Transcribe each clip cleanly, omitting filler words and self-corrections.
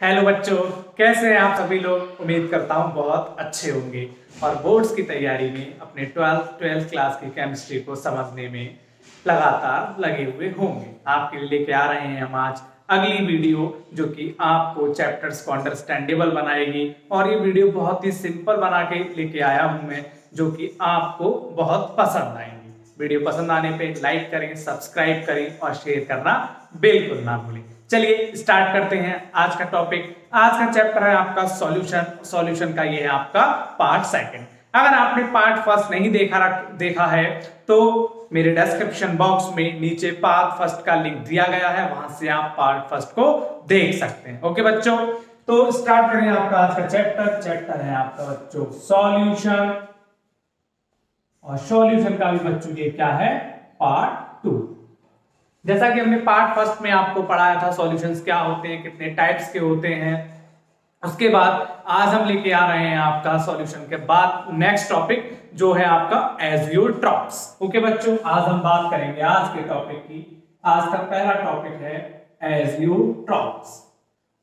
Hello बच्चों, कैसे हैं आप सभी लोग। उम्मीद करता हूं बहुत अच्छे होंगे और बोर्ड्स की तैयारी में अपने ट्वेल्थ क्लास की केमिस्ट्री को समझने में लगातार लगे हुए होंगे। आपके लिए लेके आ रहे हैं हम आज अगली वीडियो जो कि आपको चैप्टर्स को अंडरस्टैंडेबल बनाएगी। और ये वीडियो बहुत ही सिंपल बना के लेके आया हूं मैं, जो कि आपको बहुत पसंद आएंगी। वीडियो पसंद आने पे लाइक करें, सब्सक्राइब करें और शेयर करना बिल्कुल ना भूलें। चलिए स्टार्ट करते हैं आज का टॉपिक। आज का चैप्टर है आपका सॉल्यूशन का ये है आपका पार्ट सेकंड। अगर आपने पार्ट फर्स्ट नहीं देखा है तो मेरे डिस्क्रिप्शन बॉक्स में नीचे पार्ट फर्स्ट का लिंक दिया गया है, वहां से आप पार्ट फर्स्ट को देख सकते हैं। ओके बच्चों, तो स्टार्ट करें आपका आज का चैप्टर है आपका बच्चों सॉल्यूशन। और सॉल्यूशन का भी बच्चों ये क्या है, पार्ट 2। जैसा कि हमने पार्ट फर्स्ट में आपको पढ़ाया था सॉल्यूशंस क्या होते हैं, कितने टाइप्स के होते हैं। उसके बाद आज हम लेके आ रहे हैं आपका सॉल्यूशन के बाद नेक्स्ट टॉपिक जो है आपका एजियोट्रॉप्स। ओके बच्चों, आज हम बात करेंगे आज के टॉपिक की। आज का पहला टॉपिक है एजियोट्रॉप्स।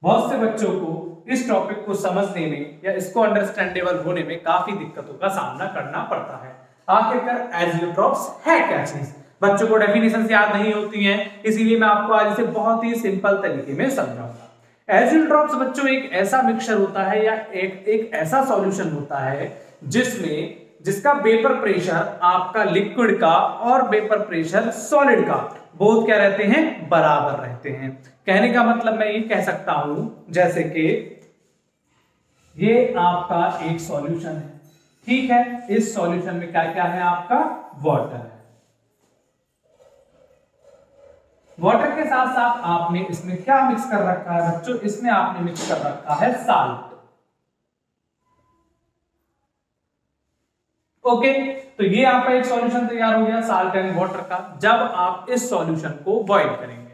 बहुत से बच्चों को इस टॉपिक को समझने में या इसको अंडरस्टैंडेबल होने में काफी दिक्कतों का सामना करना पड़ता है। आखिरकार एजियोट्रॉप्स है क्या चीज, बच्चों को डेफिनेशन याद नहीं होती हैं, इसीलिए मैं आपको आज इसे बहुत ही सिंपल तरीके में समझाऊंगा। एजियोट्रॉप्स बच्चों एक ऐसा मिक्सचर होता है या एक ऐसा सॉल्यूशन होता है जिसका वेपर प्रेशर आपका लिक्विड का और वेपर प्रेशर सॉलिड का बोथ क्या रहते हैं, बराबर रहते हैं। कहने का मतलब मैं ये कह सकता हूं जैसे कि ये आपका एक सॉल्यूशन है, ठीक है। इस सॉल्यूशन में क्या क्या है, आपका वाटर है। वाटर के साथ साथ आपने इसमें क्या मिक्स कर रखा है बच्चों, इसमें आपने मिक्स कर रखा है साल्ट। ओके, तो ये आपका एक सॉल्यूशन तैयार हो गया साल्ट एंड वाटर का। जब आप इस सॉल्यूशन को बॉईल करेंगे,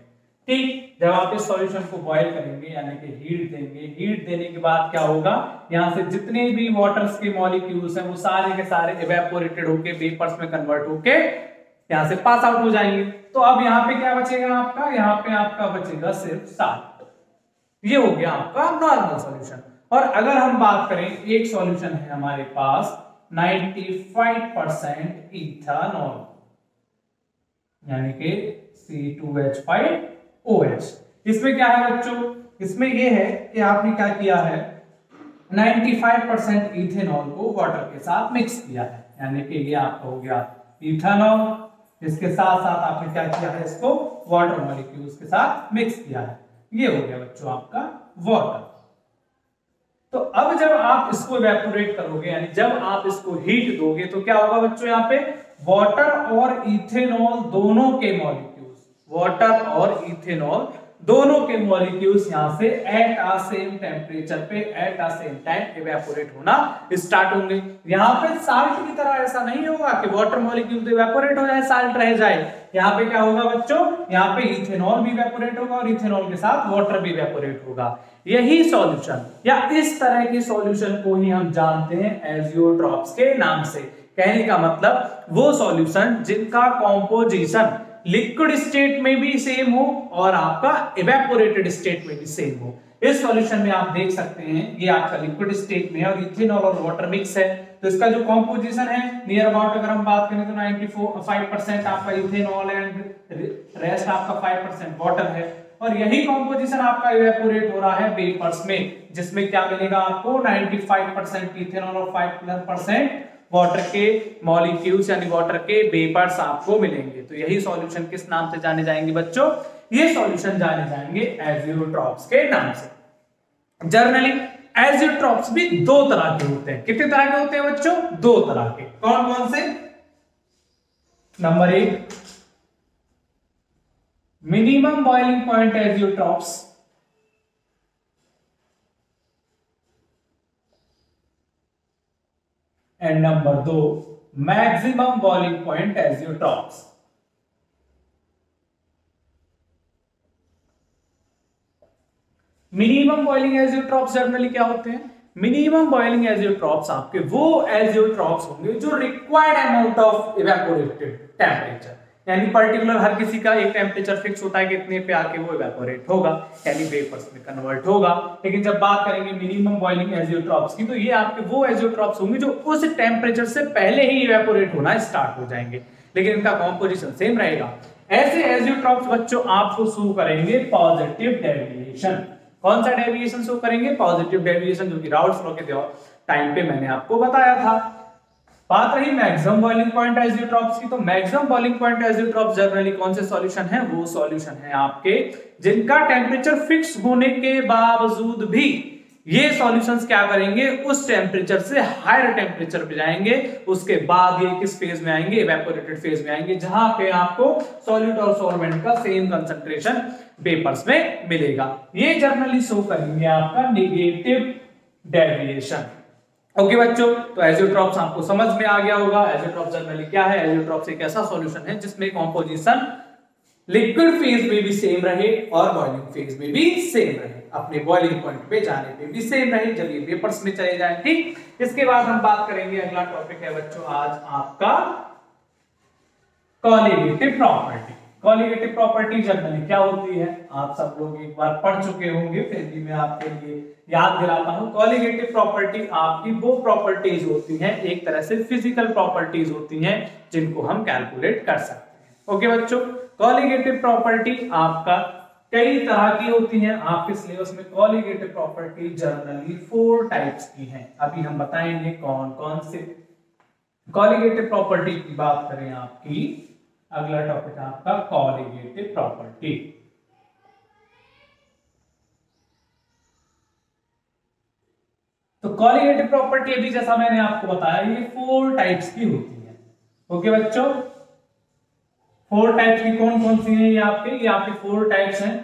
ठीक, जब आप इस सॉल्यूशन को बॉईल करेंगे यानी कि हीट देंगे, हीट देने के बाद क्या होगा, यहां से जितने भी वाटर्स के मॉलिक्यूल्स हैं वो सारे के सारे इवेपोरेटेड होके वेपर्स में कन्वर्ट होके यहां से पास आउट हो जाएंगे। तो अब यहाँ पे क्या बचेगा आपका, यहाँ पे आपका बचेगा सिर्फ साल्ट। ये हो गया आपका नॉर्मल सॉल्यूशन। और अगर हम बात करें, एक सॉल्यूशन है हमारे पास 95% इथेनॉल यानी कि C2H5OH। इसमें क्या है बच्चों, इसमें ये है कि आपने क्या किया है, 95% इथेनॉल को वाटर के साथ मिक्स किया है, यानी कि ये आपका हो गया इथेनॉल। इसके साथ साथ आपने क्या किया है, इसको वाटर मॉलिक्यूल्स के साथ मिक्स किया है। ये हो गया बच्चों आपका वाटर। तो अब जब आप इसको इवेपोरेट करोगे यानी जब आप इसको हीट दोगे तो क्या होगा बच्चों, यहाँ पे वाटर और इथेनॉल दोनों के मॉलिक्यूल्स, वाटर और इथेनॉल दोनों के मॉलिक्यूल्स यहां से एट अ सेम टेम्परेचर पे at a same time evaporate होना स्टार्ट होंगे। यहां पे साल्ट की तरह ऐसा नहीं होगा कि वाटर मॉलिक्यूल तो इवेपोरेट हो जाए साल्ट रह जाए। यहां पे क्या होगा बच्चों, यहां पे इथेनॉल भी इवेपोरेट होगा और इथेनॉल के साथ वाटर भी इवेपोरेट होगा। यही सॉल्यूशन या इस तरह के सॉल्यूशन को ही हम जानते हैं एजियोट्रॉप्स के नाम से। कहने का मतलब वो सॉल्यूशन जिनका कॉम्पोजिशन लिक्विड स्टेट में भी सेम हो और आपका इवेपोरेटेड स्टेट में भी सेम हो। इस सॉल्यूशन में आप देख सकते हैं ये आपका लिक्विड स्टेट में है और इथेनॉल और वाटर मिक्स है, तो इसका जो कॉम्पोजिशन है नियर अबाउट अगर हम बात करें तो 95% आपका इथेनॉल एंड रेस्ट आपका 5% वाटर है। और यही कॉम्पोजिशन आपका इवेपोरेट हो रहा है वेपर्स में, जिसमें क्या मिलेगा आपको 95% इथेनॉल और 5% वाटर के मॉलिक्यूल्स यानी वाटर के वेपर्स आपको मिलेंगे। तो यही सॉल्यूशन किस नाम से जाने जाएंगे बच्चों, ये सॉल्यूशन जाने जाएंगे एजियोट्रॉप्स के नाम से। जनरली एजियोट्रॉप्स भी दो तरह के होते हैं। कितने तरह के होते हैं बच्चों, दो तरह के। कौन कौन से, number 1 minimum boiling point azeotropes, and number 2 maximum boiling point azeotropes. Minimum boiling azeotropes generally क्या होते हैं, मिनिमम बॉइलिंग एजियोट्रॉप्स आपके वो एजियोट्रॉप्स होंगे जो required amount of evaporated temperature यानी पर्टिकुलर हर किसी का एक टेम्परेचर फिक्स होता है कि इतने पे आके वो इवेपोरेट होगा, यानी वेपर्स में कन्वर्ट होगा। लेकिन जब बात करेंगे मिनिमम बॉइलिंग एजियोट्रॉप्स की, तो ये आपके वो एजियोट्रॉप्स होंगे जो उस टेम्परेचर से पहले ही इवेपोरेट होना स्टार्ट हो जाएंगे, लेकिन इनका कॉम्पोजिशन सेम रहेगा। ऐसे एजियोट्रॉप्स बच्चों आपको शो करेंगे पॉजिटिव डेविएशन। कौन सा डेविएशन शो करेंगे? पॉजिटिव डेविएशन, जो कि राउल्ट्स लॉ के टाइम पे मैंने आपको बताया था। बात रही मैक्सिमम बॉइलिंग पॉइंट एजियोट्रॉप्स की, तो maximum boiling point azeotropes generally कौन से सॉल्यूशन है? वो सॉल्यूशन है आपके जिनका टेम्परेचर फिक्स होने के बावजूद भी ये सॉल्यूशंस क्या करेंगे? उस टेम्परेचर से हायर टेम्परेचर पे जाएंगे, उसके बाद ये किस फेज में आएंगे? इवेपोरेटेड फेज में आएंगे, जहां पे आपको सॉल्यूट और सॉल्वेंट का सेम कंसंट्रेशन वेपर्स में मिलेगा। ये जनरली शो करेंगे आपका नेगेटिव डेविएशन। ओके बच्चों, तो एजियोट्रॉप्स आपको समझ में आ गया होगा। एजियोट्रॉप्स जनरली क्या है? एजियोट्रॉप्स एक ऐसा सॉल्यूशन है जिसमें कॉम्पोजिशन लिक्विड फेज में भी सेम रहे और बॉइलिंग फेज में भी सेम रहे, अपने बॉइलिंग पॉइंट पे जाने पे भी सेम रहे जब ये वेपर्स में चले जाए। ठीक, इसके बाद हम बात करेंगे, अगला टॉपिक है बच्चों आज आपका colligative property. Colligative property generally क्या होती है? आप सब लोग एक बार पढ़ चुके होंगे, फिर भी मैं आपके लिए याद दिलाता हूं। कॉलीगेटिव प्रॉपर्टी आपकी वो प्रॉपर्टीज होती हैं, एक तरह से फिजिकल प्रॉपर्टीज होती हैं, जिनको हम कैलकुलेट कर सकते हैं। ओके बच्चों, कॉलीगेटिव प्रॉपर्टी आपका कई तरह की होती हैं। आपके सिलेबस में कॉलीगेटिव प्रॉपर्टी जनरली 4 टाइप्स की हैं। अभी हम बताएंगे कौन कौन से। कॉलीगेटिव प्रॉपर्टी की बात करें आपकी, अगला टॉपिक आपका कॉलीगेटिव प्रॉपर्टी। तो कॉलीगेटिव प्रॉपर्टी अभी जैसा मैंने आपको बताया ये 4 टाइप्स की होती है। ओके बच्चों, 4 टाइप्स की कौन कौन सी हैं? ये आपके 4 टाइप्स हैं,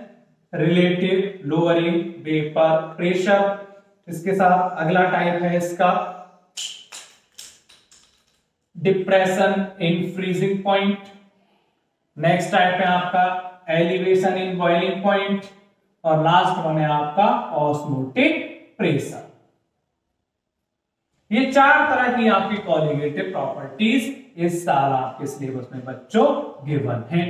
रिलेटिव, लोअरिंग, वेपर, प्रेशर। इसके साथ अगला टाइप है इसका depression in freezing point. Next type है आपका एलिवेशन इन बॉइलिंग पॉइंट, और लास्ट वन है आपका ऑस्मोटिक प्रेशर। ये 4 तरह की आपकी कॉलीगेटिव प्रॉपर्टीज इस साल आपके सिलेबस में बच्चों गिवन है।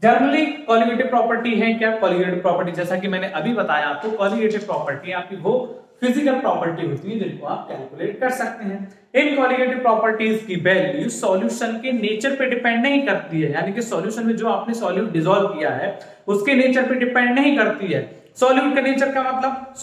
जनरली कॉलीगेटिव प्रॉपर्टी है क्या? कॉलीगेटिव प्रॉपर्टी जैसा कि मैंने अभी बताया आपको, कॉलीगेटिव प्रॉपर्टी आपकी वो फिजिकल प्रॉपर्टी होती है जिनको आप कैलकुलेट कर सकते हैं। इन कॉलीगेटिव प्रॉपर्टीज की वैल्यू सॉल्यूशन के नेचर पे डिपेंड नहीं करती है, यानी कि सॉल्यूशन में जो आपने सॉल्यूट डिसॉल्व किया है उसके नेचर पे डिपेंड नहीं करती है। सॉल्यूट का नेचर का मतलब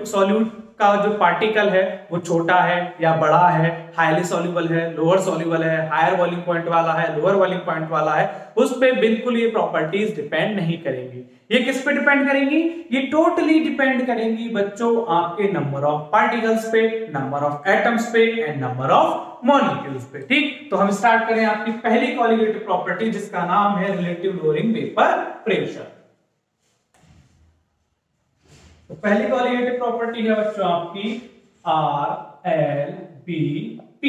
सॉल्यूट का जो पार्टिकल है वो छोटा है या बड़ा है, हाईली सॉल्युबल है, लोअर सॉल्युबल है, हायर बॉइलिंग पॉइंट वाला है, लोअर बॉइलिंग पॉइंट वाला है, उस पे बिल्कुल ये प्रॉपर्टीज डिपेंड नहीं करेंगी। ये किस पे डिपेंड करेंगी? ये टोटली डिपेंड करेंगी बच्चों आपके नंबर ऑफ पार्टिकल्स पे, नंबर ऑफ एटम्स पे एंड नंबर ऑफ मॉलिक्यूल्स पे। ठीक, तो हम स्टार्ट करें आपकी पहली कॉलीगेटिव प्रॉपर्टी जिसका नाम है रिलेटिव लोअरिंग वेपर प्रेशर। तो पहली कॉलीगेटिव प्रॉपर्टी है बच्चों आपकी RLVP,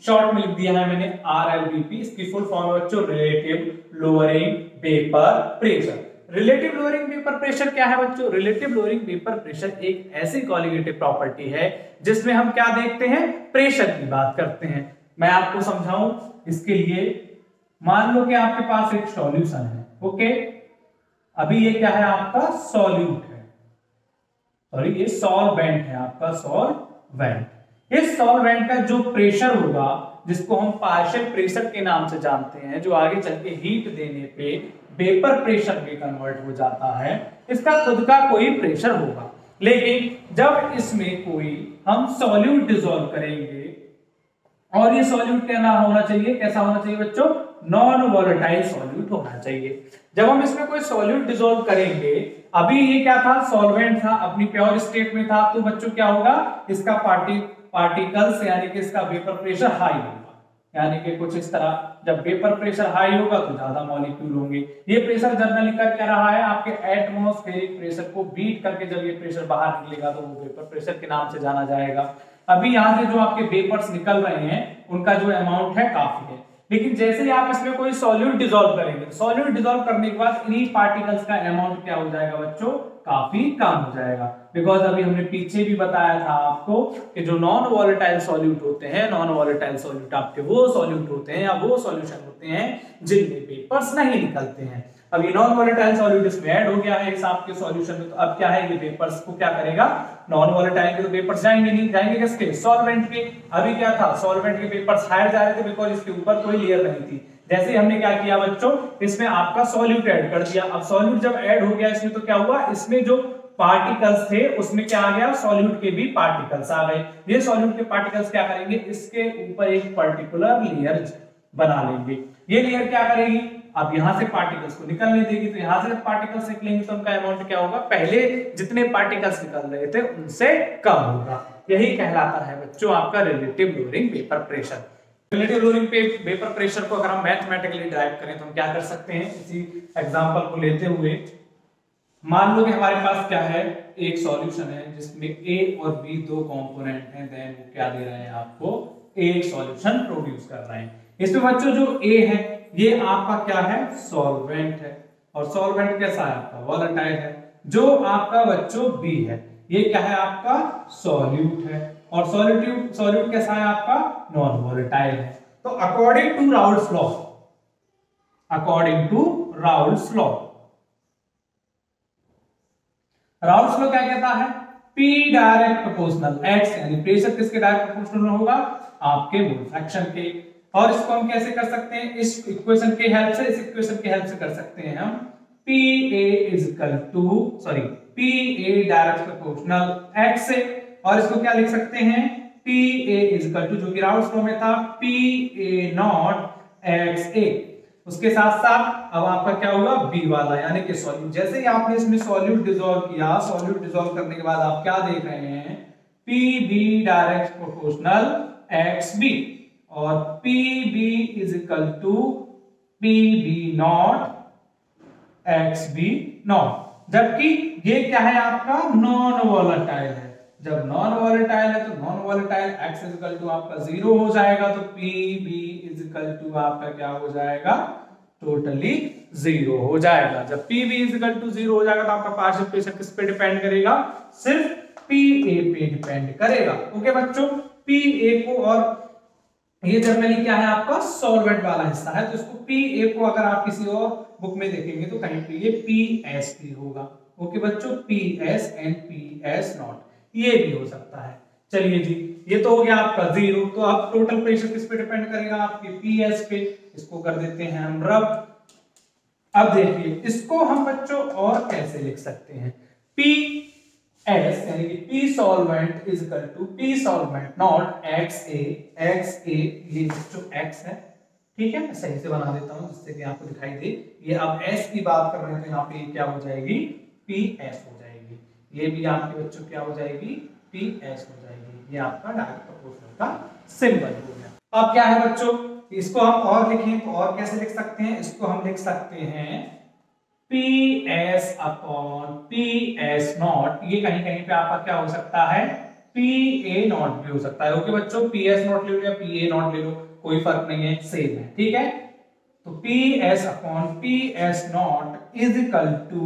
शॉर्ट में लिख दिया है मैंने RLVP। इसकी फुल फॉर्म है बच्चों relative lowering vapour pressure. Relative lowering vapour pressure क्या है बच्चों? रिलेटिव लोअरिंग वेपर प्रेशर एक ऐसी कॉलीगेटिव प्रॉपर्टी है जिसमें हम क्या देखते हैं? प्रेशर की बात करते हैं। मैं आपको समझाऊं इसके लिए, मान लो कि आपके पास एक सॉल्यूशन है। ओके, अभी ये क्या है? आपका सॉल्यूट है, सॉरी ये सॉल्वेंट है, आपका सॉल्वेंट। इस सॉल्वेंट का जो प्रेशर होगा, जिसको हम पार्शियल प्रेशर के नाम से जानते हैं, जो आगे चल के हीट देने पे वेपर प्रेशर में कन्वर्ट हो जाता है, इसका खुद का कोई प्रेशर होगा। लेकिन जब इसमें कोई हम सॉल्यूट डिसॉल्व करेंगे, और ये सॉल्यूट क्या ना होना चाहिए, कैसा होना चाहिए बच्चों? नॉन वोलेटाइल सॉल्यूट होना चाहिए। जब हम इसमें कोई सॉल्यूट डिसॉल्व करेंगे, अभी ये क्या था? सॉल्वेंट था, अपनी प्योर स्टेट में था, तो बच्चों क्या होगा? इसका पार्टिकल्स यानी कि इसका वेपर प्रेशर हाई होगा, यानी कि कुछ इस तरह। जब वेपर प्रेशर हाई होगा तो ज्यादा मॉलिक्यूल होंगे। ये प्रेशर जनरली कर क्या रहा है? आपके एटमॉस्फेरिक प्रेशर को बीट करके जब ये प्रेशर बाहर निकलेगा तो वो वेपर प्रेशर के नाम से जाना जाएगा। अभी यहाँ से जो आपके वेपर्स निकल रहे हैं उनका जो अमाउंट है काफी है, लेकिन जैसे ही आप इसमें कोई सॉल्यूट डिसॉल्व करेंगे, सॉल्यूट डिसॉल्व करने के बाद इन्हीं पार्टिकल्स का अमाउंट क्या हो जाएगा बच्चों, काफी कम हो जाएगा। बिकॉज अभी हमने पीछे भी बताया था आपको कि जो नॉन वॉलेटाइल सॉल्यूट होते हैं, नॉन वॉलेटाइल सॉल्यूट आपके वो सॉल्यूट होते हैं या वो सॉल्यूशन होते हैं जिनमें वेपर्स नहीं निकलते हैं। अब ये नॉन वॉलेटाइल सॉल्यूट इसमें ऐड हो गया है इस आपके सॉल्यूशन में, तो अब क्या है, ये वेपर्स को क्या करेगा, नॉन वॉलेटाइल के तो वेपर्स जाएंगे नहीं, जाएंगे किसके, सॉल्वेंट के। अभी क्या था, सॉल्वेंट के वेपर्स हायर जा रहे थे बिकॉज इसके ऊपर कोई लेयर नहीं थी। जैसे हमने क्या किया बच्चों, इसमें आपका सॉल्यूट ऐड कर दिया। अब सॉल्यूट जब ऐड हो गया इसमें, तो क्या हुआ, इसमें जो पार्टिकल्स थे उसमें क्या आ गया, सॉल्यूट के भी पार्टिकल्स आ गए। ये सॉल्यूट के पार्टिकल्स क्या करेंगे, इसके ऊपर एक पर्टिकुलर लेयर बना लेंगे। ये लेयर क्या करेगी, अब यहां से पार्टिकल्स को निकलने देगी, तो यहां से पार्टिकल्स निकलेंगे तो उनका अमाउंट क्या होगा, पहले जितने पार्टिकल्स निकल रहे थे उनसे कम होगा। यही कहलाता है बच्चों आपका relative lowering vapour pressure. Relative lowering vapour pressure को अगर हम मैथमेटिकली ड्राइव करें तो हम क्या कर सकते हैं, इसी एग्जांपल को लेते हुए मान लो कि हमारे पास क्या है, एक सॉल्यूशन है जिसमें ए और बी दो कंपोनेंट हैं, देन वो क्या दे रहे हैं आपको, एक सॉल्यूशन प्रोड्यूस कर रहे हैं। इसमें बच्चों जो ए है ये आपका क्या है, सॉल्वेंट है, और सॉल्वेंट कैसा है आपका, वॉलेटाइल है। जो आपका बच्चों बी है ये क्या है आपका, सॉल्यूट है, और सॉल्यूट कैसा है आपका, नॉन वॉलेटाइल है। तो according to Raoult's law, according to Raoult's law, Raoult's law क्या कहता है, P डायरेक्ट प्रोपोर्शनल x, यानी प्रेशर किसके डायरेक्ट प्रोपोर्शनल होगा, आपके मोल फ्रैक्शन के। और इसको हम कैसे कर सकते हैं, इस इक्वेशन के हेल्प से, इस इक्वेशन के हेल्प से कर सकते हैं हम, PA डायरेक्ट प्रोपोर्शनल x से, और इसको क्या लिख सकते हैं, PA जो कि राउल्स लॉ में था, PA नॉट XA। उसके साथ साथ अब आपका क्या होगा, बी वाला यानी कि सॉल्यूट। जैसे ही आपने इसमें सॉल्यूट डिसॉल्व किया, सॉल्यूट डिसॉल्व करने के बाद आप क्या देख रहे हैं, PB डायरेक्ट प्रोपोर्शनल XB, और PB is equal to PB naught XB naught. जबकि ये क्या है आपका, नॉन वॉलेटाइल है। जब नॉन वॉलेटाइल है तो non volatile x is equal to आपका 0 हो जाएगा, तो PB इज इक्वल टू आपका क्या हो जाएगा, टोटली 0 हो जाएगा। जब PB इज इक्वल टू 0 हो जाएगा तो आपका पार्शियल प्रेशर किस पे डिपेंड करेगा, सिर्फ PA पे डिपेंड करेगा। ओके बच्चों, PA को, और ये जनरली क्या है आपका सॉल्वेंट वाला हिस्सा है, तो इसको PA को अगर आप किसी और बुक में देखेंगे तो कहीं पे ये PSP होगा। ओके बच्चों, PS एंड PS नॉट ये भी हो सकता है। चलिए जी, ये तो हो गया आपका 0। तो अब टोटल प्रेशर किस पे डिपेंड करेगा, आपके PS पे। इसको कर देते हैं हम रब। अब देखिए इसको हम बच्चों और कैसे लिख सकते हैं, PS यानी कि P solvent is equal to P solvent naught XA। ये जो X है, ठीक है, मैं सही से बना देता हूं जिससे कि आपको दिखाई दे। ये अब S की बात कर रहे हैं तो यहाँ पे क्या हो जाएगी, PS हो जाएगी। ये भी आपके बच्चों क्या हो जाएगी, PS हो जाएगी। ये आपका डायरेक्ट प्रोपोर्शनल का सिंबल हो गया। अब क्या है बच्चों, इसको हम और लिखें तो और कैसे लिख सकते हैं, इसको हम लिख सकते हैं PS अपॉन PS नॉट। ये कहीं कहीं पे आपका क्या हो सकता है, PA नॉट भी हो सकता है। ओके बच्चों, PS नॉट ले लो या PA नॉट ले लो, कोई फर्क नहीं है, सेम है, ठीक है। तो PS upon PS not is equal to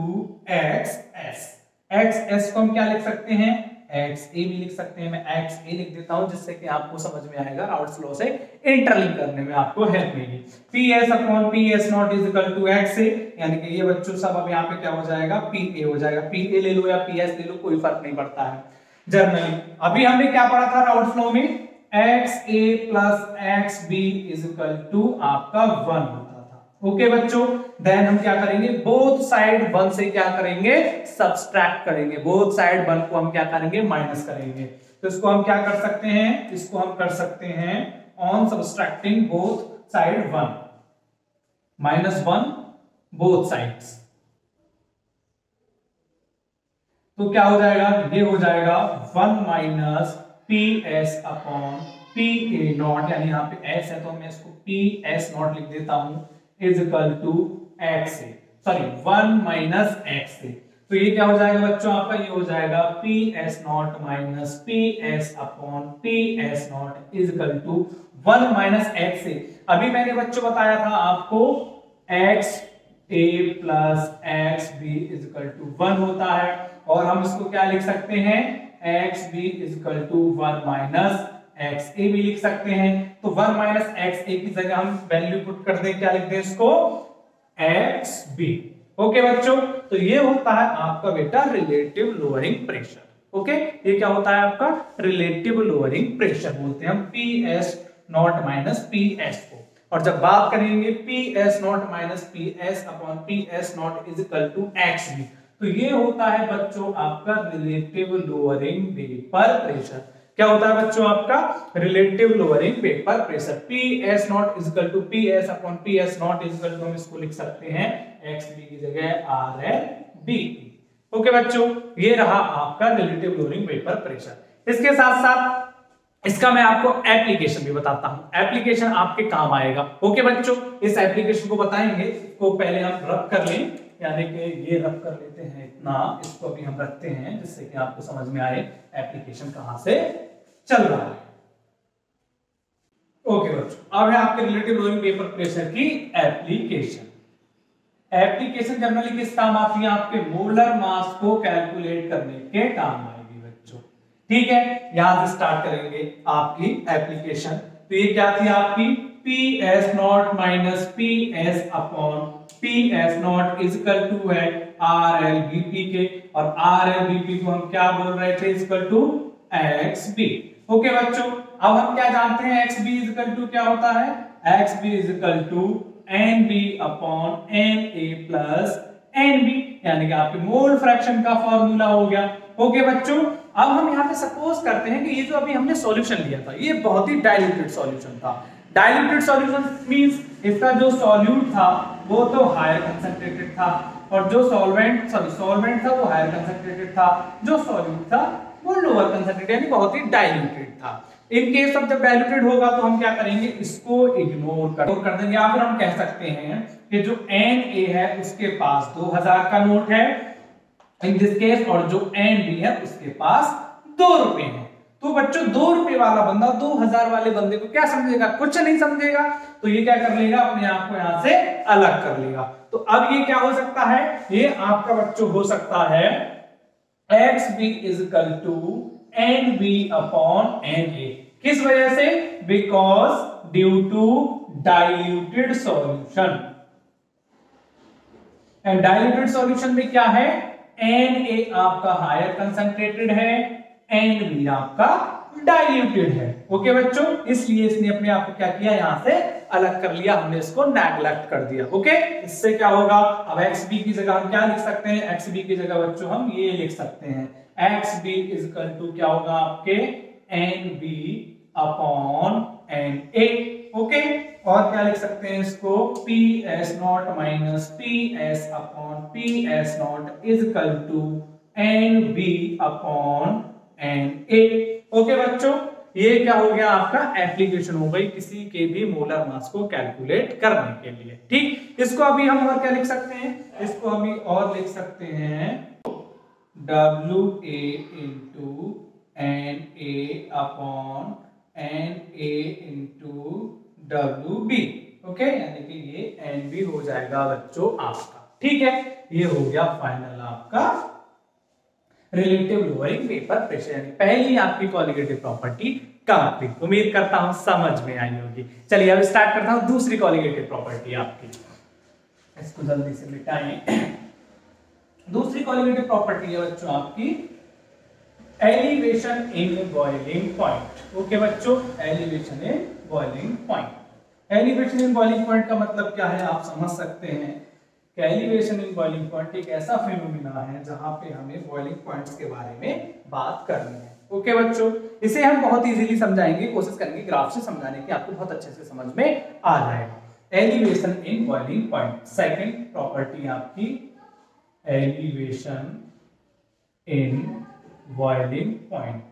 XS। XS को हम क्या लिख सकते हैं, XA भी लिख सकते हैं। मैं XA लिख देता हूं जिससे कि आपको समझ में आएगा, राउल्स लॉ से इंटरलिंक करने में आपको हेल्प मिलेगी। PS upon PS not is equal to XA, यानी कि ये बच्चों सब अब यहाँ पे क्या हो जाएगा, PA हो जाएगा। PA ले लो या PS ले लो, कोई फर्क नहीं पड़ता है जनरली। अभी हमने क्या पढ़ा था राउल्स लॉ में, XA plus XB is equal to आपका 1 होता था। ओके बच्चों, देन हम क्या करेंगे, बोथ साइड 1 से क्या करेंगे, सब्सट्रैक्ट करेंगे। बोथ साइड 1 को हम क्या करेंगे, माइनस करेंगे। तो इसको हम क्या कर सकते हैं, इसको हम कर सकते हैं on subtracting both side 1 -1 both sides. तो क्या हो जाएगा, ये हो जाएगा 1 minus PS upon PA not, यानी यहाँ पे S है तो मैं इसको PS नॉट लिख देता हूं, is equal to XA, sorry 1 minus XA। तो ये क्या हो जाएगा बच्चों आपका, ये हो जाएगा PS not minus PS upon PS not is equal to 1 minus x A. अभी मैंने बच्चों बताया था आपको x A plus x B equal to 1 होता है, और हम इसको क्या लिख सकते हैं, x B equal to 1 minus x A भी लिख सकते हैं। तो 1 माइनस एक्स ए की जगह हम वैल्यू पुट कर दें, क्या लिख दें इसको, एक्स बी। ओके बच्चों, तो ये होता है आपका बेटा रिलेटिव लोअरिंग प्रेशर। ओके, ये क्या होता है आपका रिलेटिव लोअरिंग प्रेशर, बोलते हैं हम P S naught minus P S को। और जब बात करेंगे P S naught minus P S upon P S naught is equal to X B, तो ये होता है बच्चों आपका रिलेटिव लोअरिंग वेपर प्रेशर। क्या होता है बच्चों आपका relative lowering vapour pressure. P S naught is equal to P S upon P S naught is equal to, हम इसको लिख सकते हैं एक्स बी की जगह आर एल बी। ओके बच्चों, ये रहा आपका रिलेटिव लोअरिंग वेपर प्रेशर। इसके साथ साथ इसका मैं आपको एप्लीकेशन भी बताता हूं, एप्लीकेशन आपके काम आएगा। ओके बच्चों, इस एप्लीकेशन को बताएंगे, इसको पहले हम रब कर लें, यानी कि ये रब कर लेते हैं इतना, इसको अभी हम रखते हैं जिससे कि आपको समझ में आए एप्लीकेशन कहां से चल रहा है। ओके बच्चों, अब है आपके रिलेटिव लोअरिंग वेपर प्रेशर की एप्लीकेशन। एप्लीकेशन जनरली किस काम आती है, आपके मोलर मास को कैलकुलेट करने के काम आएगी बच्चों। ठीक है, यहां से स्टार्ट करेंगे आपकी एप्लीकेशन। तो ये क्या थी आपकी P S naught minus P S upon P S naught is equal to है आर एल बी पी के, और आर एल बी पी को हम क्या बोल रहे थे, equal to X B. Okay बच्चों, अब हम क्या जानते हैं, x B is equal to क्या होता है, X B is equal to N B upon N A plus N B, यानी कि आपके मोल फ्रैक्शन का फॉर्मूला हो गया। ओके बच्चों, अब हम यहाँ पे सपोज करते हैं कि ये जो अभी हमने सॉल्यूशन लिया था ये बहुत ही डाइल्यूटेड सॉल्यूशन था। डाइल्यूटेड सॉल्यूशन मींस इसका जो सॉल्यूट था वो तो हायर कंसंट्रेटेड था, और जो सॉल्वेंट था वो हायर कंसंट्रेटेड था, जो सॉल्यूट था वो लोअर कंसंट्रेटेड, यानी बहुत ही डाइल्यूटेड था। इन केस ऑफ जब डाइल्यूटेड होगा तो हम क्या करेंगे, इसको इग्नोर कर देंगे, या फिर हम कह सकते हैं कि जो एन ए है उसके पास 2000 का नोट है इन दिस केस, और जो एन बी है उसके पास 2 रुपए है। तो बच्चों 2 रुपए वाला बंदा 2000 वाले बंदे को क्या समझेगा, कुछ नहीं समझेगा, तो ये क्या कर लेगा, अपने आप को यहां से अलग कर लेगा। तो अब ये क्या हो सकता है, ये आपका बच्चों हो सकता है X B is equal to N B upon N A. किस वजह से, because due to diluted solution. And diluted solution में क्या है, एन ए आपका हायर कंसंट्रेटेड है, एन बी आपका डाइल्यूटेड है। ओके बच्चों, इसलिए इसने अपने आप को क्या किया, यहां से अलग कर लिया, हमने इसको नेग्लेक्ट कर दिया। ओके, इससे क्या होगा, अब एक्स बी की जगह हम क्या लिख सकते हैं, एक्स बी की जगह बच्चों हम ये लिख सकते हैं, x B is equal to क्या होगा आपके N B upon N A. Okay, और क्या लिख सकते हैं इसको, P S naught minus P S upon P S naught is equal to N B upon N A. Okay बच्चों, ये क्या हो गया, आपका एप्लीकेशन हो गई किसी के भी मोलर मास को कैलकुलेट करने के लिए। ठीक, इसको अभी हम और क्या लिख सकते हैं, इसको अभी और लिख सकते हैं W A into N A upon N A into W B. Okay, यानी कि ये एन बी हो जाएगा बच्चों आपका। ठीक है, ये हो गया फाइनल आपका रिलेटिव लोअरिंग वेपर प्रेशर, यानी पहली आपकी कॉलिगेटिव प्रॉपर्टी कंप्लीट। उम्मीद करता हूं समझ में आई होगी। चलिए अब स्टार्ट करता हूं दूसरी कॉलिगेटिव प्रॉपर्टी आपकी, इसको जल्दी से मिटाएं। दूसरी कॉलिगेटिव प्रॉपर्टी है बच्चों आपकी elevation in boiling point. Okay बच्चों, elevation in boiling point. Elevation in boiling point का मतलब क्या है, आप समझ सकते हैं कि एलिवेशन इन बॉइलिंग पॉइंट एक ऐसा फेनोमेना है जहां पे हमें बॉइलिंग पॉइंट्स के बारे में बात करनी है। ओके बच्चों, इसे हम बहुत इजीली समझाएंगे, कोशिश करेंगे ग्राफ से समझाने की, आपको बहुत अच्छे से समझ में आ जाएगा। Elevation in boiling point, second property आपकी elevation in boiling point.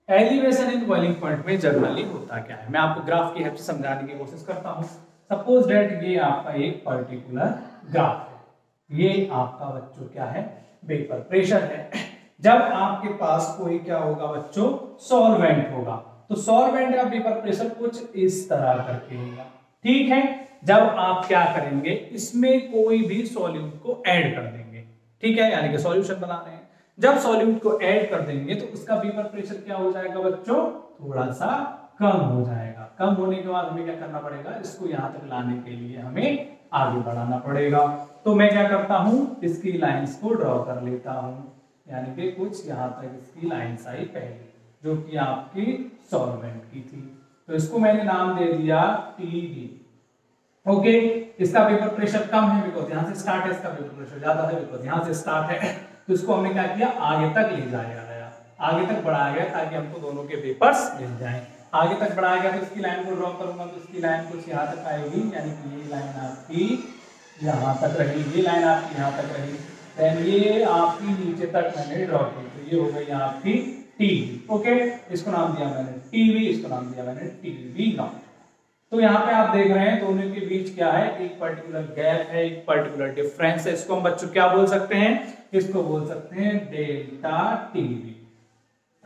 Elevation in boiling point में जनरली होता क्या है, मैं आपको ग्राफ की हेल्प से समझाने की कोशिश करता हूं। सपोज दैट ये आपका एक पर्टिकुलर ग्राफ है, ये आपका बच्चों क्या है, वेपर प्रेशर है। जब आपके पास कोई क्या होगा बच्चों, सॉल्वेंट होगा, तो सॉल्वेंट का वेपर प्रेशर कुछ इस तरह करके होगा। ठीक है, जब आप क्या करेंगे, इसमें कोई भी सॉल्यूट को ऐड कर देंगे, ठीक है, यानी कि सॉल्यूशन बना रहे हैं, जब सॉल्यूट को ऐड कर देंगे तो उसका वेपर प्रेशर क्या हो जाएगा बच्चों, थोड़ा सा कम हो जाएगा। कम होने के बाद हमें क्या करना पड़ेगा, इसको यहां तक लाने के लिए हमें आगे बढ़ाना पड़ेगा। तो मैं क्या करता हूं, इसकी लाइंस को ड्रॉ कर लेता हूं, यानी कि कुछ यहां तक इसकी लाइंस आई पहले, जो कि आपकी सॉल्वेंट की थी, तो इसको मैंने नाम दे दिया टीबी। ओके, इसका वेपर प्रेशर कम है बिकॉज यहां से स्टार्ट है, इसका वेपर प्रेशर ज्यादा है बिकॉज यहां से स्टार्ट है, तो इसको हमने क्या किया, आगे तक ले जाया गया, आगे तक बढ़ाया गया ताकि हमको दोनों के वेपर्स मिल जाएं। आगे तक बढ़ाया गया तो इसकी लाइन को ड्रॉ करूंगा, तो इसकी लाइन कुछ यहाँ तक आएगी, यानी कि ये लाइन आपकी यहाँ तक रहेगी, ये लाइन आपकी यहाँ तक रहेगी, देन ये आपकी नीचे तक मैंने ड्रॉ की, तो ये हो गई आपकी टीबी। ओके, इसको नाम दिया मैंने टीबी, इसको नाम दिया मैंने टीबी नॉट। तो यहाँ पे आप देख रहे हैं दोनों के बीच क्या है, एक पर्टिकुलर गैप है, एक पर्टिकुलर डिफरेंस है, इसको हम बच्चों क्या बोल सकते हैं, इसको बोल सकते हैं डेल्टा टीबी।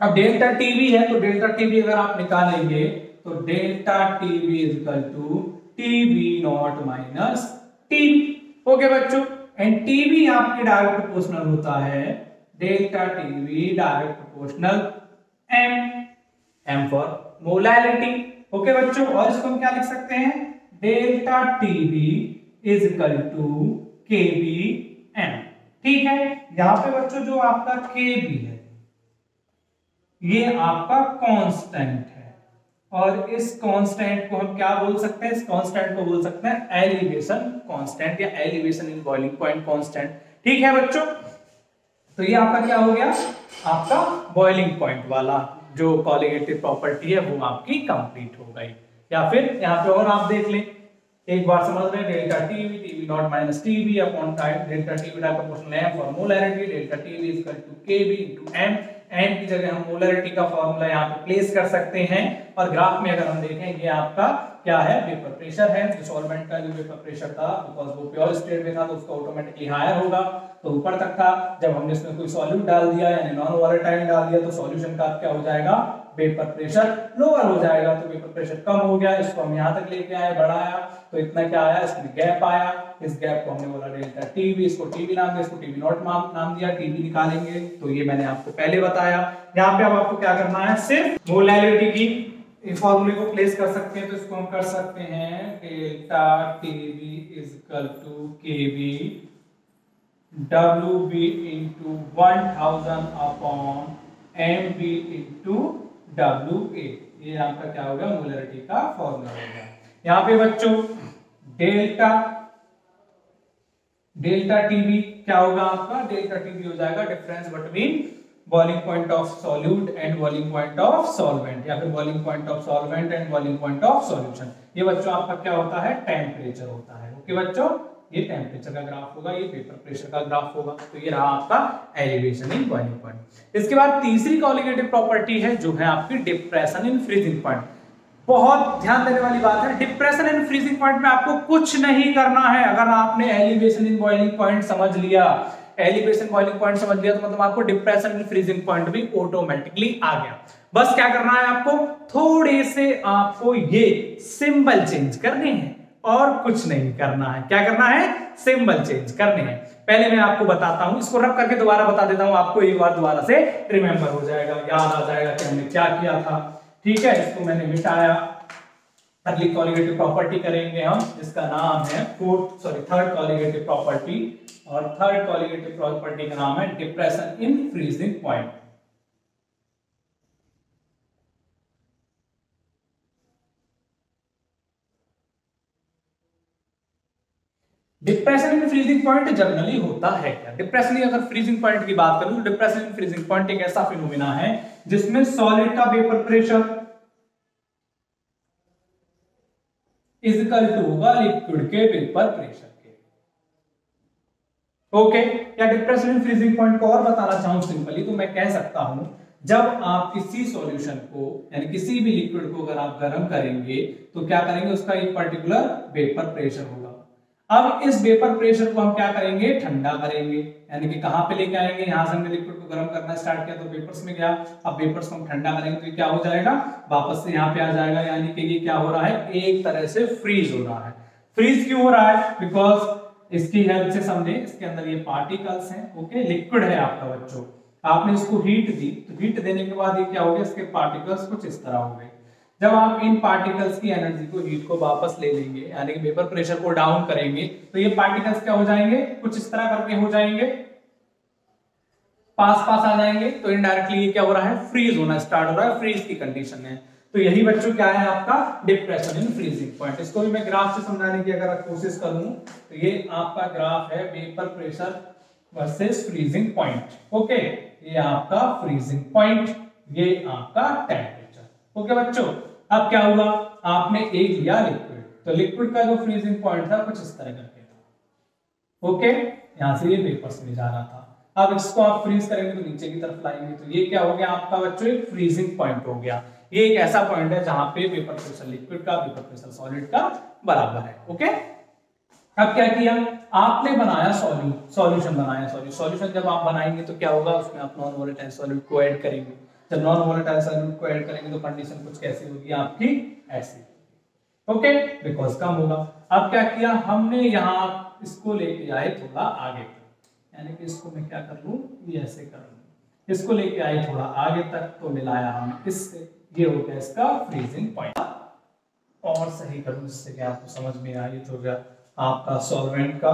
अब डेल्टा टीबी है तो डेल्टा टीबी अगर आप निकालेंगे तो delta TB is equal to TB naught minus TB. Okay बच्चों, एंड टीबी आपके डायरेक्ट प्रोपोर्शनल होता है delta TB direct proportional M for molality. Okay बच्चों, और इसको हम क्या लिख सकते हैं, delta TB is equal to KB M. ठीक है, यहां पे बच्चों जो आपका केबी है ये आपका कांस्टेंट है, और इस कांस्टेंट को हम क्या बोल सकते हैं, इस कांस्टेंट को बोल सकते हैं एलिवेशन कांस्टेंट या elevation in boiling point constant. ठीक है बच्चों, तो ये आपका क्या हो गया, आपका बॉइलिंग पॉइंट वाला जो कॉलिगेटिव प्रॉपर्टी है वो आपकी कंप्लीट हो गई। या फिर यहाँ पे और आप देख लें, एक बार समझ रहे हैं, delta TB TB naught minus TB upon time delta TB direct proportional M for molarity, delta TB is equal to KB into M. M की जगह हम मोलैरिटी का फॉर्मूला यहाँ पे प्लेस कर सकते हैं, और ग्राफ में अगर हम देखें ये आपका क्या है, वेपर प्रेशर है, जो सॉल्वेंट का जो वेपर प्रेशर था बिकॉज वो प्योर स्टेट में था तो उसका ऑटोमेटिकली हायर होगा, तो ऊपर तक था। जब हमने इसमें कोई सॉल्यूट डाल दिया यानी नॉन वोलेटाइल डाल दिया तो सॉल्यूशन का क्या हो जाएगा, वेपर प्रेशर लोअर हो जाएगा, तो वेपर प्रेशर कम हो गया, इसको हम यहाँ तक लेके आए, बढ़ाया, तो इतना क्या आया, इसमें गैप आया, इस गैप को हमने बोला डेल्टा टीबी, इसको टीबी नाम दिया, इसको टीबी नॉट नाम दिया। टीबी निकालेंगे तो ये मैंने आपको पहले बताया। यहाँ पे अब आपको क्या करना है, सिर्फ मोलैलिटी की फॉर्मूले को प्लेस कर सकते हैं, तो इसको हम कर सकते हैं delta TB is equal to KB W B into 1000 upon M B into W A. ये आपका क्या होगा, मोलैरिटी का फॉर्मूला होगा। यहाँ पे बच्चों डेल्टा टीबी क्या होगा आपका, डेल्टा टीबी हो जाएगा difference between boiling point of solute and boiling point of solvent, या फिर boiling point of solvent and boiling point of solution. ये बच्चों आपका क्या होता है, टेम्परेचर होता है। ओके बच्चों, ये टेम्परेचर का ग्राफ होगा, ये वेपर प्रेशर का ग्राफ होगा, तो ये रहा आपका एलिवेशन इन बॉइलिंग पॉइंट। इसके बाद तीसरी कॉलिगेटिव प्रॉपर्टी है जो है आपकी डिप्रेशन इन फ्रीजिंग पॉइंट। बहुत ध्यान देने वाली बात है, डिप्रेशन इन फ्रीजिंग पॉइंट में आपको कुछ नहीं करना है। अगर आपने एलिवेशन इन बॉइलिंग पॉइंट समझ लिया, एलिवेशन बॉइलिंग पॉइंट समझ लिया, तो मतलब आपको डिप्रेशन इन फ्रीजिंग पॉइंट भी ऑटोमेटिकली आ गया। बस क्या करना है आपको, थोड़े से आपको ये सिंबल चेंज करने हैं और कुछ नहीं करना है। क्या करना है, सिंबल चेंज करने हैं। पहले मैं आपको बताता हूं, इसको रब करके दोबारा बता देता हूं, आपको एक बार दोबारा से रिमेंबर हो जाएगा, याद आ जाएगा कि हमने क्या किया था। ठीक है, इसको मैंने मिटाया। अगली कॉलिगेटिव प्रॉपर्टी करेंगे हम, जिसका नाम है थर्ड कॉलिगेटिव प्रॉपर्टी, और थर्ड कॉलिगेटिव प्रॉपर्टी का नाम है depression in freezing point. Depression in freezing point generally होता है क्या, डिप्रेशन अगर फ्रीजिंग पॉइंट की बात करूं तो डिप्रेशन इन फ्रीजिंग पॉइंट एक ऐसा फिनोमेना है जिसमें सॉलिड का vapour pressure is equal to होगा लिक्विड के वेपर प्रेशर के। ओके, या डिप्रेशन इन फ्रीजिंग पॉइंट को और बताना चाहूं सिंपली तो मैं कह सकता हूं, जब आप किसी सॉल्यूशन को यानी किसी भी लिक्विड को अगर आप गर्म करेंगे तो क्या करेंगे, उसका एक पर्टिकुलर वेपर प्रेशर होगा। अब इस वेपर प्रेशर को हम क्या करेंगे, ठंडा करेंगे, यानी कि कहां पे लेके आएंगे, यहां से हमने लिक्विड को गर्म करना स्टार्ट किया तो वेपर्स में गया, अब वेपर्स को हम ठंडा करेंगे तो ये क्या हो जाएगा, वापस से यहाँ पे आ जाएगा, यानी कि ये क्या हो रहा है, एक तरह से फ्रीज हो रहा है। फ्रीज क्यों हो रहा है, बिकॉज इसकी हेल्प से समझे, इसके अंदर ये पार्टिकल्स हैं, ओके, लिक्विड है आपका बच्चों, आपने इसको हीट दी, तो हीट देने के बाद ये क्या हो गया, इसके पार्टिकल्स कुछ इस तरह हो गए। जब आप इन पार्टिकल्स की एनर्जी को, हीट को वापस ले लेंगे, यानी कि वेपर प्रेशर को डाउन करेंगे, तो ये पार्टिकल्स क्या हो जाएंगे, कुछ इस तरह करके हो जाएंगे, पास पास आ जाएंगे, तो इनडायरेक्टली ये क्या हो रहा है, फ्रीज होना स्टार्ट हो रहा है, फ्रीज की कंडीशन है। तो यही बच्चों क्या है आपका डिप्रेशन इन फ्रीजिंग पॉइंट। इसको भी मैं ग्राफ से समझाने की अगर कोशिश करूं तो ये आपका ग्राफ है vapour pressure versus freezing point, okay, ये आपका फ्रीजिंग पॉइंट, ये आपका टेम्परेचर, ओके बच्चों। अब क्या हुआ, आपने एक लिया लिक्विड, तो लिक्विड का जो फ्रीजिंग पॉइंट था कुछ इस तरह करके था, ओके, यहां से ये वेपर्स में जा रहा था। अब इसको आप फ्रीज करेंगे तो नीचे की तरफ लाएंगे, तो ये क्या हो गया आपका बच्चों, एक फ्रीजिंग पॉइंट हो गया। ये एक ऐसा पॉइंट है जहां पे वेपर प्रेशर लिक्विड का, वेपर प्रेशर सॉलिड का बराबर है, ओके। अब क्या किया आपने, बनाया सॉल्यूशन बनाया, सॉल्यूशन जब आप बनाएंगे तो क्या होगा, उसमें आप नॉन वोलेटाइल सॉल्यूट को ऐड करेंगे, जब नॉन वोलेटाइल सॉल्यूट को ऐड करेंगे तो कंडीशन कुछ कैसी होगी आपकी, ऐसी, ओके, बिकॉज कम होगा। अब क्या किया हमने, यहां इसको लेके आए थोड़ा आगे, यानी कि इसको मैं क्या कर लूं, ये ऐसे कर लूं, इसको लेके आए थोड़ा आगे तक, तो मिलाया हम इससे, ये हो गया इसका फ्रीजिंग पॉइंट। और सही करूं जिससे कि आपको समझ में आए, ये तो हो गया आपका सॉल्वेंट का।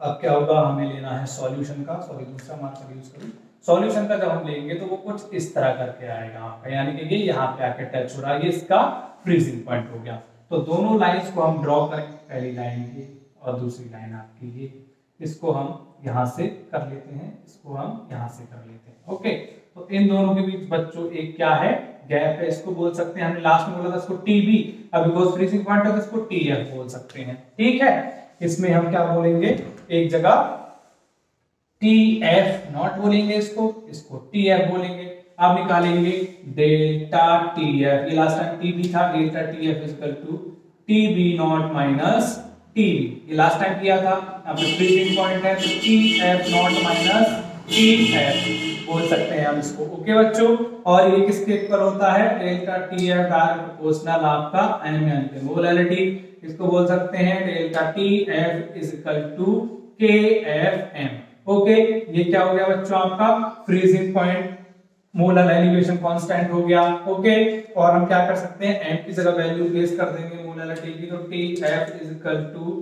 अब क्या होगा, हमें लेना है सॉल्यूशन का, सॉरी दूसरा मार्कर यूज करूं, सॉल्यूशन का जब हम लेंगे तो वो कुछ इस तरह करके आएगा आपका, यानी कि ये यहाँ पे आके टच हो रहा है, ये इसका फ्रीजिंग पॉइंट हो गया। तो दोनों लाइंस को हम ड्रॉ करें, पहली लाइन ये और दूसरी लाइन आपकी ये, इसको हम यहां से कर लेते हैं, इसको हम यहां से कर लेते हैं, ओके। तो इन दोनों के बीच बच्चों एक क्या है, गैप है, इसको बोल सकते हैं, हमने लास्ट में बोला था इसको टीबी, अब बिकॉज़ फ्रीजिंग पॉइंट है तो इसको टीएफ बोल सकते हैं, ठीक है। इसमें हम क्या बोलेंगे, एक जगह टीएफ नॉट बोलेंगे, इसको टीएफ बोलेंगे। अब निकालेंगे डेल्टा टीएफ, ये लास्ट टाइम टीबी था, delta TF is equal to TB naught minus TB, ये लास्ट टाइम किया था। अब फ्रीजिंग पॉइंट है तो टीएफ नॉट माइनस टीएफ बोल सकते हैं हम इसको, ओके बच्चों। और ये किसके इक्वल होता है, डेल्टा टीएफ डायरेक्ट प्रोपोर्शनल आपका एम यानी कि मोलैलिटी, इसको बोल सकते हैं delta TF is equal to KFM, okay. ये क्या हो गया बच्चों आपका freezing point, molar elevation constant हो गया, ओके। और हम क्या कर सकते हैं, एम की जगह वैल्यू प्लेस कर देंगे मोलैलिटी की, तो TF is equal to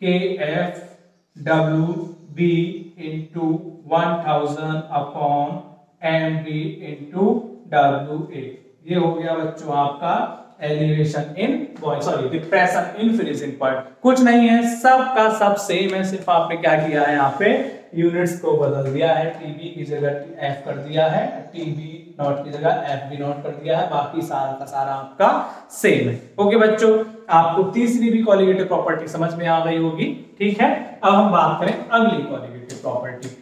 KF W B into 1000 upon mv into WA। ये हो गया बच्चों आपका elevation in sorry depression in freezing point. कुछ नहीं है, सब का सब सेम है, सिर्फ आपने क्या किया है, यहाँ पे यूनिट्स को बदल दिया है, टीबी की जगह एफ कर दिया है, टीबी नॉट की जगह एफ बी नॉट कर दिया है, बाकी सारा का सारा आपका सेम है, ओके बच्चों। आपको तीसरी भी कॉलिगेटिव प्रॉपर्टी समझ में आ गई होगी, ठीक है। अब हम बात करें अगली कॉलिगेटिव प्रॉपर्टी की।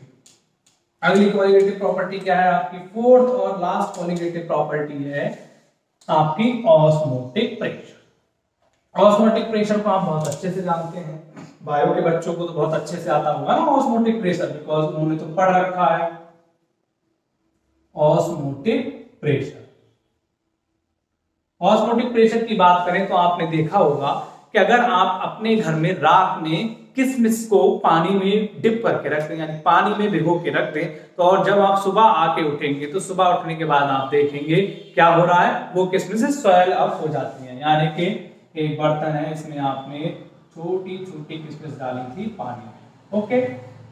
अगली कॉलिगेटिव प्रॉपर्टी क्या है आपकी, फोर्थ और लास्ट कॉलिगेटिव प्रॉपर्टी है आपकी ऑस्मोटिक प्रेशर। ऑस्मोटिक प्रेशर को आप बहुत अच्छे से जानते हैं, बायो के बच्चों को तो बहुत अच्छे से आता होगा ना ऑस्मोटिक प्रेशर, बिकॉज उन्होंने तो पढ़ रखा है ऑस्मोटिक प्रेशर। ऑस्मोटिक प्रेशर की बात करें तो आपने देखा होगा कि अगर आप अपने घर में रात में किशमिश को पानी में डिप करके रख दें, यानी पानी में भिगो के रख दें, तो और जब आप सुबह आके उठेंगे तो सुबह उठने के बाद आप देखेंगे क्या हो रहा है, वो किशमिश स्वेल अप हो जाती है, यानी कि एक बर्तन है, इसमें आपने छोटी छोटी किशमिश डाली थी पानी में, ओके।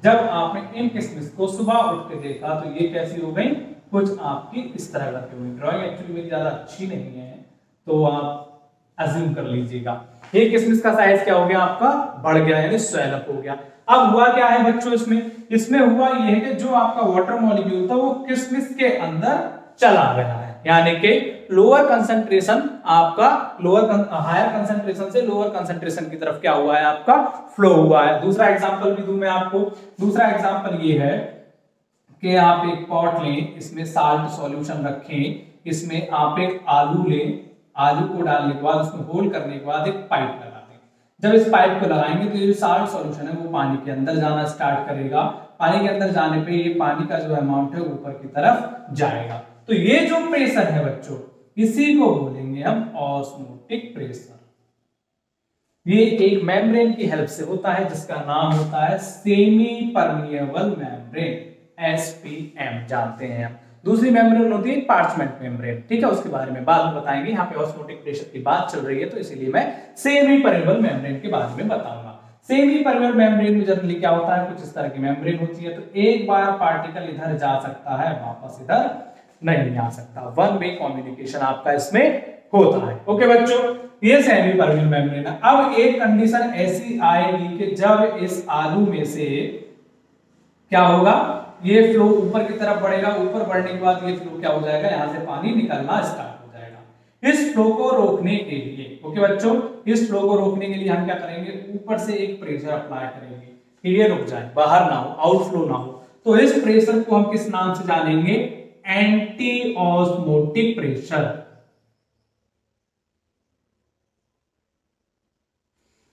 जब आपने इन किशमिश को सुबह उठ के देखा तो ये कैसी हो गई, कुछ आपकी इस तरह करके हुई। ड्राइंग एक्चुअली मेरी ज्यादा अच्छी नहीं है तो आप अज्यूम कर लीजिएगा। ये किशमिश का साइज क्या हो गया आपका, बढ़ गया, यानी स्वेल अप हो गया। अब हुआ क्या है बच्चों, इसमें हुआ ये है कि जो आपका वाटर मॉलिक्यूल था वो किशमिश के अंदर चला गया है, यानी कि लोअर कंसंट्रेशन आपका हायर कंसंट्रेशन से लोअर कंसंट्रेशन की तरफ क्या हुआ है आपका, फ्लो हुआ है। दूसरा एग्जांपल भी दूं मैं आपको, दूसरा एग्जांपल ये है कि आप एक पॉट लें, इसमें साल्ट सॉल्यूशन रखें, इसमें आप एक आलू लें, आलू को डालने के बाद उसमें होल करने के बाद एक पाइप लगा दें। जब इस पाइप को लगाएंगे तो ये साल्ट सॉल्यूशन है वो पानी के अंदर जाना स्टार्ट करेगा। पानी के अंदर जाने पे ये पानी का जो अमाउंट है ऊपर की तरफ जाएगा। तो ये जो प्रेशर है बच्चों, इसी को बोलेंगे हम ऑस्मोटिक प्रेशर। ये एक मेम्ब्रेन की हेल्प से होता है जिसका नाम होता है सेमी परमिएबल मेम्ब्रेन, SPM जानते हैं हम। दूसरी मेम्ब्रेन होती है पार्चमेंट मेम्ब्रेन, ठीक है, उसके बारे में बाद में बताएंगे। यहाँ पे ऑस्मोटिक प्रेशर की बात चल रही है तो इसीलिए मैं सेमी परमिएबल मेम्ब्रेन के बारे में बताऊंगा। सेमी परमिएबल मेम्ब्रेन में जनरली क्या होता है, कुछ इस तरह की मेम्ब्रेन होती है। तो एक बार पार्टिकल इधर जा सकता है, वापस इधर नहीं आ सकता। वन वे कम्युनिकेशन आपका इसमें होता है। ओके बच्चों, ये सेमी परमिएबल मेम्ब्रेन है। अब एक कंडीशन ऐसी आएगी कि जब इस आलू में से क्या होगा, ये फ्लो ऊपर की तरफ बढ़ेगा। ऊपर बढ़ने के बाद ये फ्लो क्या हो जाएगा, यहां से पानी निकलना स्टार्ट हो जाएगा। इस फ्लो को रोकने के लिए, ओके बच्चों, इस फ्लो को रोकने के लिए हम क्या करेंगे, ऊपर से एक प्रेशर अप्लाई करेंगे कि ये रुक जाए, बाहर ना हो, आउटफ्लो ना हो। तो इस प्रेशर को हम किस नाम से जानेंगे, anti osmotic pressure.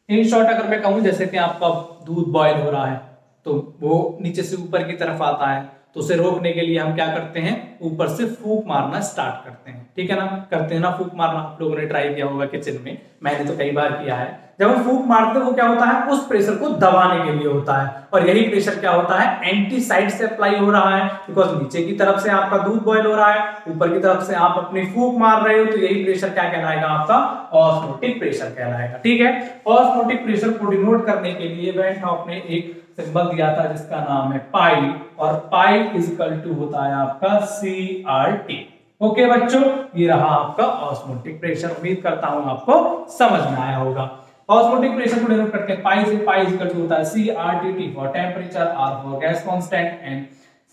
In short अगर मैं कहूं, जैसे कि आपका दूध बॉयल हो रहा है तो वो नीचे से ऊपर की तरफ आता है, तो उसे रोकने के लिए हम क्या करते हैं, ऊपर से फूंक मारना स्टार्ट करते हैं। ठीक है ना, करते हैं ना फूंक मारना, आप लोगों ने ट्राई किया होगा किचन में, मैंने तो कई बार किया है। जब हम फूंक मारते हैं वो क्या होता है, उस प्रेशर को दबाने के लिए होता है। और यही प्रेशर क्या होता है, एंटी साइड से अप्लाई हो रहा है, बिकॉज नीचे की तरफ से आपका दूध बॉयल हो रहा है, ऊपर की तरफ से आप अपनी फूंक मार रहे हो, तो यही प्रेशर क्या कहलाएगा, आपका ऑस्मोटिक प्रेशर कहलाएगा। ठीक है, ऑस्मोटिक प्रेशर को डिनोट करने के लिए वेन हॉफ ने एक सिंबल दिया था जिसका नाम है पाई, और पाई इज इक्वल टू होता है आपका CRT। ओके बच्चों, ये रहा आपका ऑस्मोटिक प्रेशर। उम्मीद करता हूं आपको समझ में आया होगा। ऑस्मोटिक प्रेशर को डिनोट करते हैं पाई से। पाई इज इक्वल टू होता है CRT, T for temperature, R for gas constant and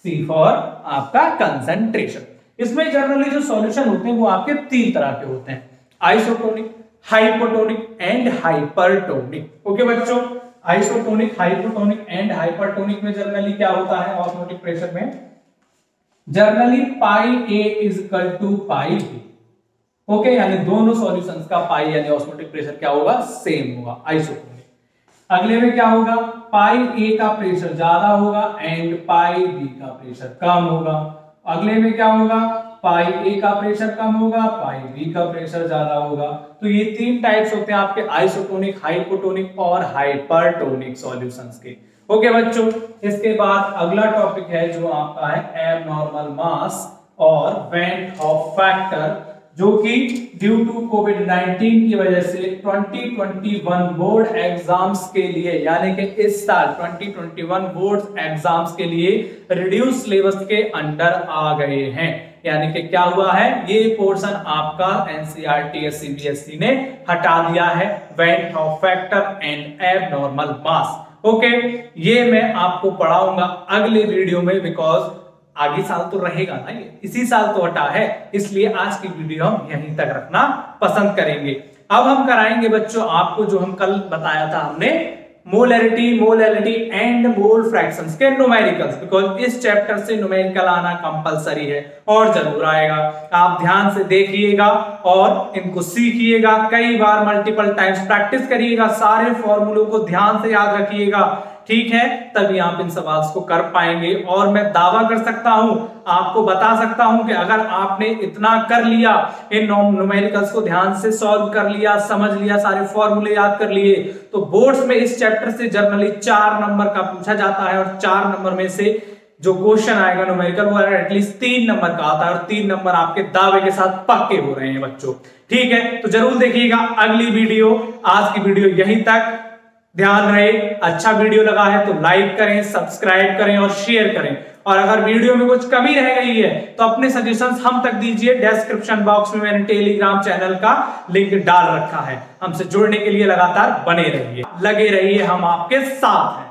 C for आपका कंसंट्रेशन। इसमें जनरली जो सॉल्यूशन होते हैं वो आपके तीन तरह के होते हैं, isotonic, hypotonic and hypertonic. Okay बच्चों, आइसोटोनिक, हाइपोटोनिक एंड हाइपरटोनिक में जनरली क्या होता है, ऑस्मोटिक प्रेशर में generally pi A is equal to pi B। Okay, यानी दोनों सॉल्यूशंस का पाई यानी ऑस्मोटिक प्रेशर क्या होगा, सेम होगा, आइसोटोनिक। अगले में क्या होगा, पाई A का प्रेशर ज्यादा होगा एंड पाई B का प्रेशर कम होगा। अगले में क्या होगा, पाई A का प्रेशर कम होगा, पाई B का प्रेशर ज्यादा होगा। तो ये तीन टाइप्स होते हैं आपके आइसोटोनिक, हाइपोटोनिक और हाइपरटोनिक सॉल्यूशंस के। ओके बच्चों, इसके बाद अगला टॉपिक है जो आपका है एबनॉर्मल मास और वेंट हॉफ फैक्टर, जो कि ड्यू टू कोविड-19 की वजह से 2021 बोर्ड एग्जाम्स के लिए, यानी कि इस साल 2021 बोर्ड एग्जाम्स के लिए रिड्यूस सिलेबस के अंडर आ गए हैं। यानी कि क्या हुआ है, ये पोर्शन आपका NCERT CBSE ने हटा दिया है, went half factor and abnormal mass. Okay, ये मैं आपको पढ़ाऊंगा अगले वीडियो में, बिकॉज आगे साल तो रहेगा ना, ये इसी साल तो हटा है, इसलिए आज की वीडियो हम यहीं तक रखना पसंद करेंगे। अब हम कराएंगे बच्चों आपको जो हम कल बताया था हमने, molarity, molality and mole fractions के न्यूमेरिकल्स, बिकॉज इस चैप्टर से न्यूमेरिकल आना कंपलसरी है और जरूर आएगा। आप ध्यान से देखिएगा और इनको सीखिएगा, कई बार मल्टीपल टाइम्स प्रैक्टिस करिएगा, सारे फॉर्मूलों को ध्यान से याद रखिएगा। ठीक है, तभी आप इन सवाल को कर पाएंगे। और मैं दावा कर सकता हूं, आपको बता सकता हूं कि अगर आपने इतना कर लिया, इन न्यूमेरिकल्स को ध्यान से सॉल्व कर लिया, समझ लिया, सारे फॉर्मूले याद कर लिए, तो बोर्ड्स में इस चैप्टर से जनरली 4 नंबर का पूछा जाता है। और 4 नंबर में से जो क्वेश्चन आएगा न्यूमेरिकल वो एटलीस्ट 3 नंबर का आता है, और 3 नंबर आपके दावे के साथ पक्के हो रहे हैं बच्चों। ठीक है, तो जरूर देखिएगा अगली वीडियो। आज की वीडियो यहीं तक, ध्यान रहे, अच्छा वीडियो लगा है तो लाइक करें, सब्सक्राइब करें और शेयर करें। और अगर वीडियो में कुछ कमी रह गई है तो अपने सजेशंस हम तक दीजिए, डिस्क्रिप्शन बॉक्स में मैंने टेलीग्राम चैनल का लिंक डाल रखा है। हमसे जुड़ने के लिए लगातार बने रहिए, लगे रहिए, हम आपके साथ हैं।